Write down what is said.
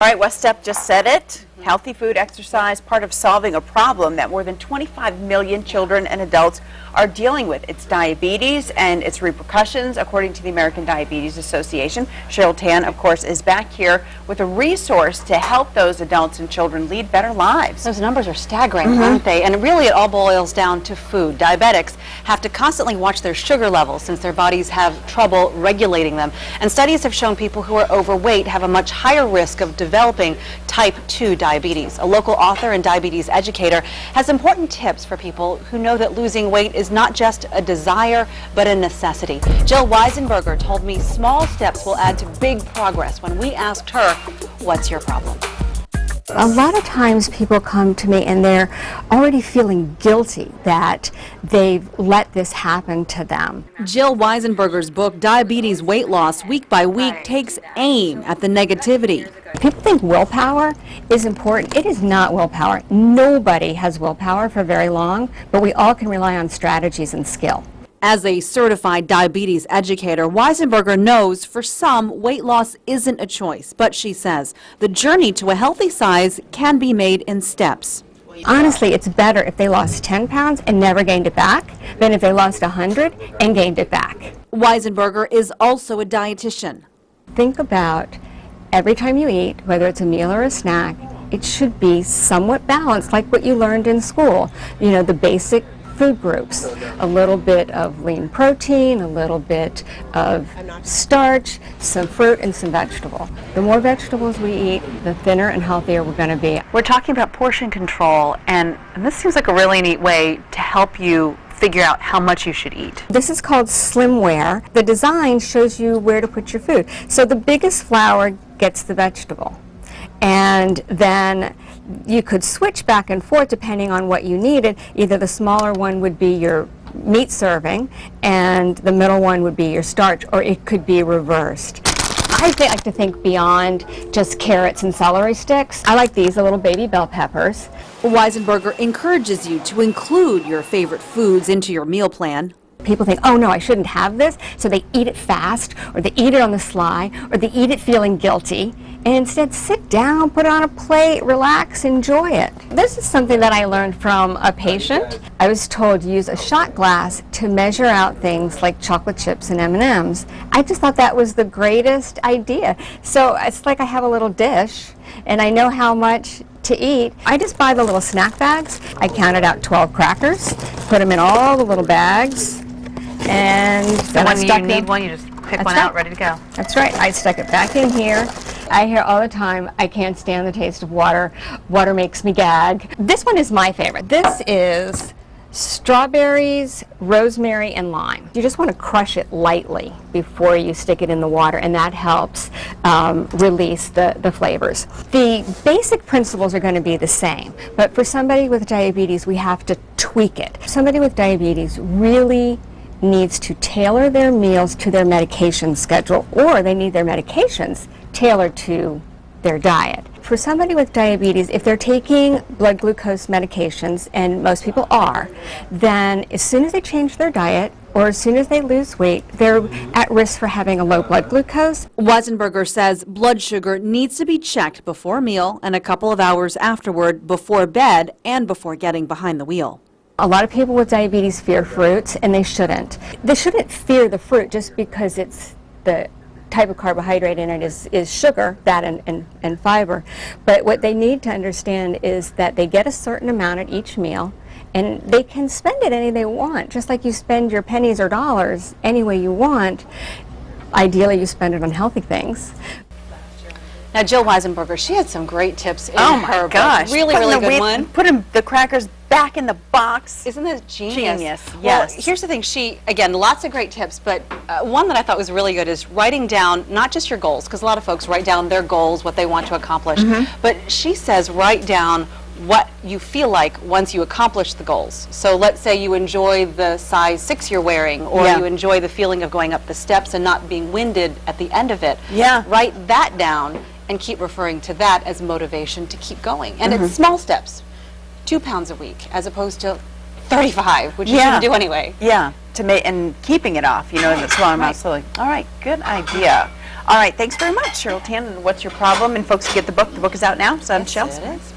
All right, West Step just said it. Healthy food, exercise, part of solving a problem that more than 25 million children and adults are dealing with. It's diabetes and its repercussions, according to the American Diabetes Association. Cheryl Tan, of course, is back here with a resource to help those adults and children lead better lives. Those numbers are staggering, aren't they? And really it all boils down to food. Diabetics have to constantly watch their sugar levels since their bodies have trouble regulating them. And studies have shown people who are overweight have a much higher risk of developing type 2 diabetes. A local author and diabetes educator has important tips for people who know that losing weight is not just a desire, but a necessity. Jill Weisenberger told me small steps will add to big progress when we asked her, what's your problem? A lot of times people come to me and they're already feeling guilty that they've let this happen to them. Jill Weisenberger's book, Diabetes Weight Loss Week by Week, takes aim at the negativity. People think willpower is important. It is not willpower. Nobody has willpower for very long, but we all can rely on strategies and skill. As a certified diabetes educator, Weisenberger knows for some, weight loss isn't a choice, but she says the journey to a healthy size can be made in steps. Honestly, it's better if they lost 10 pounds and never gained it back than if they lost 100 and gained it back. Weisenberger is also a dietitian. Think about every time you eat, whether it's a meal or a snack, it should be somewhat balanced, like what you learned in school. You know, the basic food groups, a little bit of lean protein, a little bit of starch, some fruit, and some vegetable. The more vegetables we eat, the thinner and healthier we're going to be. We're talking about portion control, and this seems like a really neat way to help you figure out how much you should eat. This is called slimware. The design shows you where to put your food. So the biggest flour gets the vegetable. And then you could switch back and forth depending on what you needed. Either the smaller one would be your meat serving and the middle one would be your starch, or it could be reversed. I like to think beyond just carrots and celery sticks. I like these, the little baby bell peppers. Weisenberger encourages you to include your favorite foods into your meal plan. People think, oh no, I shouldn't have this, so they eat it fast, or they eat it on the sly, or they eat it feeling guilty, and instead sit down, put it on a plate, relax, enjoy it. This is something that I learned from a patient. I was told to use a shot glass to measure out things like chocolate chips and M&Ms. I just thought that was the greatest idea. So it's like I have a little dish, and I know how much to eat. I just buy the little snack bags. I counted out 12 crackers, put them in all the little bags, and then when you need one, you just pick one out, ready to go. That's right. I stuck it back in here. I hear all the time, I can't stand the taste of water. Water makes me gag. This one is my favorite. This is strawberries, rosemary, and lime. You just want to crush it lightly before you stick it in the water, and that helps release the flavors. The basic principles are going to be the same, but for somebody with diabetes, we have to tweak it. Somebody with diabetes really needs to tailor their meals to their medication schedule, or they need their medications tailored to their diet. For somebody with diabetes, if they're taking blood glucose medications, and most people are, then as soon as they change their diet or as soon as they lose weight, they're at risk for having a low blood glucose. Weisenberger says blood sugar needs to be checked before a meal and a couple of hours afterward, before bed and before getting behind the wheel. A lot of people with diabetes fear fruits, and they shouldn't. They shouldn't fear the fruit just because it's the type of carbohydrate in it is sugar, fat, and fiber. But what they need to understand is that they get a certain amount at each meal, and they can spend it any they want, just like you spend your pennies or dollars any way you want. Ideally, you spend it on healthy things. Now, Jill Weisenberger, she had some great tips in Oh her my gosh. book. Really good one. Put the crackers back in the box. Isn't that genius? Genius, Well, yes. here's the thing. She, again, lots of great tips, but one that I thought was really good is writing down not just your goals, because a lot of folks write down their goals, what they want to accomplish, but she says write down what you feel like once you accomplish the goals. So let's say you enjoy the size 6 you're wearing, or you enjoy the feeling of going up the steps and not being winded at the end of it. Yeah. Write that down and keep referring to that as motivation to keep going. And it's small steps. 2 pounds a week as opposed to 35, which you shouldn't do anyway. Yeah, and keeping it off, you know, in the smaller amount slowly. All right, good idea. All right, thanks very much, Cheryl Tan. And what's your problem? And folks, get the book. The book is out now. It's on shelves. It is.